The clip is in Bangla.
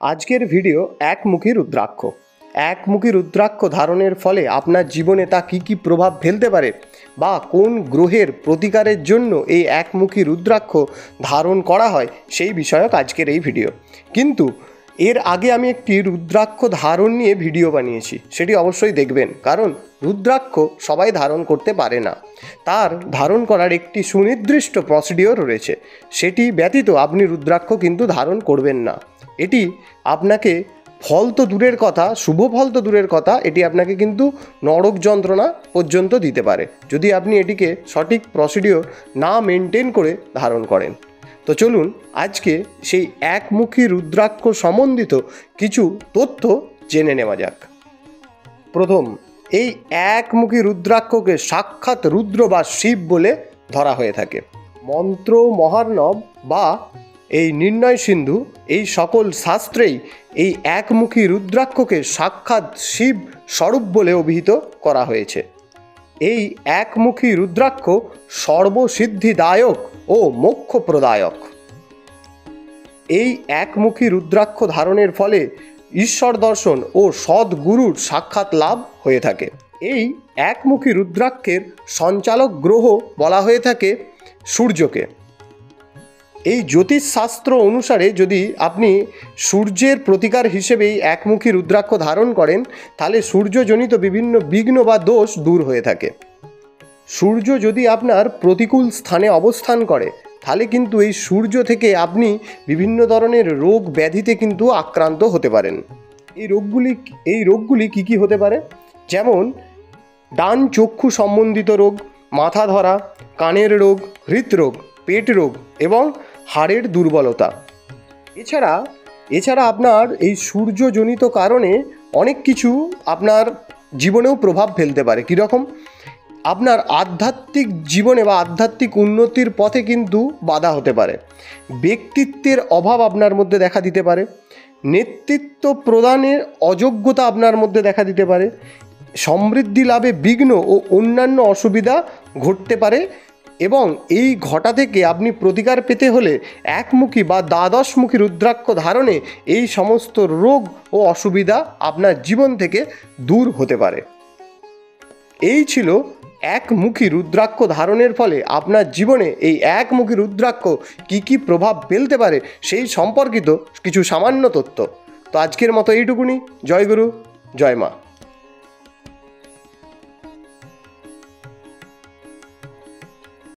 আজকের ভিডিও একমুখী রুদ্রাক্ষ। একমুখী রুদ্রাক্ষ ধারণের ফলে আপনার জীবনে তা কী কী প্রভাব ফেলতে পারে বা কোন গ্রহের প্রতিকারের জন্য এই একমুখী রুদ্রাক্ষ ধারণ করা হয় সেই বিষয়ক আজকের এই ভিডিও। কিন্তু এর আগে আমি একটি রুদ্রাক্ষ ধারণ নিয়ে ভিডিও বানিয়েছি, সেটি অবশ্যই দেখবেন, কারণ রুদ্রাক্ষ সবাই ধারণ করতে পারে না। তার ধারণ করার একটি সুনির্দিষ্ট প্রসিডিওর রয়েছে, সেটি ব্যতীত আপনি রুদ্রাক্ষ কিন্তু ধারণ করবেন না। এটি আপনাকে ফল তো দূরের কথা, শুভ ফল তো দূরের কথা, এটি আপনাকে কিন্তু নরক যন্ত্রণা পর্যন্ত দিতে পারে যদি আপনি এটিকে সঠিক প্রসিডিওর না মেনটেন করে ধারণ করেন। তো চলুন আজকে সেই একমুখী রুদ্রাক্ষ সম্বন্ধিত কিছু তথ্য জেনে নেওয়া যাক। প্রথম, এই একমুখী রুদ্রাক্ষকে সাক্ষাৎ রুদ্র বা শিব বলে ধরা হয়ে থাকে। মন্ত্র, মহার্ণব বা এই নির্ণয় সিন্ধু, এই সকল শাস্ত্রেই এই একমুখী রুদ্রাক্ষকে সাক্ষাৎ শিব স্বরূপ বলে অভিহিত করা হয়েছে। এই একমুখী রুদ্রাক্ষ সর্বসিদ্ধিদায়ক ও মোক্ষপ্রদায়ক। এই একমুখী রুদ্রাক্ষ ধারণের ফলে ঈশ্বর দর্শন ও সদ্গুরুর সাক্ষাৎ লাভ হয়ে থাকে। এই একমুখী রুদ্রাক্ষের সঞ্চালক গ্রহ বলা হয়ে থাকে সূর্যকে। এই জ্যোতিষশাস্ত্র অনুসারে যদি আপনি সূর্যের প্রতিকার হিসেবে এই একমুখী রুদ্রাক্ষ ধারণ করেন, তাহলে সূর্যজনিত বিভিন্ন বিঘ্ন বা দোষ দূর হয়ে থাকে। সূর্য যদি আপনার প্রতিকূল স্থানে অবস্থান করে, তাহলে কিন্তু এই সূর্য থেকে আপনি বিভিন্ন ধরনের রোগ ব্যাধিতে কিন্তু আক্রান্ত হতে পারেন। এই রোগগুলি কি কি হতে পারে? যেমন ডান চক্ষু সম্বন্ধিত রোগ, মাথা ধরা, কানের রোগ, হৃদরোগ, পেট রোগ এবং হাড়ের দুর্বলতা। এছাড়া আপনার এই সূর্যজনিত কারণে অনেক কিছু আপনার জীবনেও প্রভাব ফেলতে পারে। কীরকম? আপনার আধ্যাত্মিক জীবনে বা আধ্যাত্মিক উন্নতির পথে কিন্তু বাধা হতে পারে। ব্যক্তিত্বের অভাব আপনার মধ্যে দেখা দিতে পারে। নেতৃত্ব প্রদানের অযোগ্যতা আপনার মধ্যে দেখা দিতে পারে। সমৃদ্ধি লাভে বিঘ্ন ও অন্যান্য অসুবিধা ঘটতে পারে। এবং এই ঘটা থেকে আপনি প্রতিকার পেতে হলে একমুখী বা দ্বাদশমুখী রুদ্রাক্ষ ধারণে এই সমস্ত রোগ ও অসুবিধা আপনার জীবন থেকে দূর হতে পারে। এই ছিল একমুখী রুদ্রাক্ষ ধারণের ফলে আপনার জীবনে এই একমুখী রুদ্রাক্ষ কী কী প্রভাব ফেলতে পারে সেই সম্পর্কিত কিছু সামান্য তথ্য। তো আজকের মতো এইটুকুনি। জয় গুরু, জয় মা।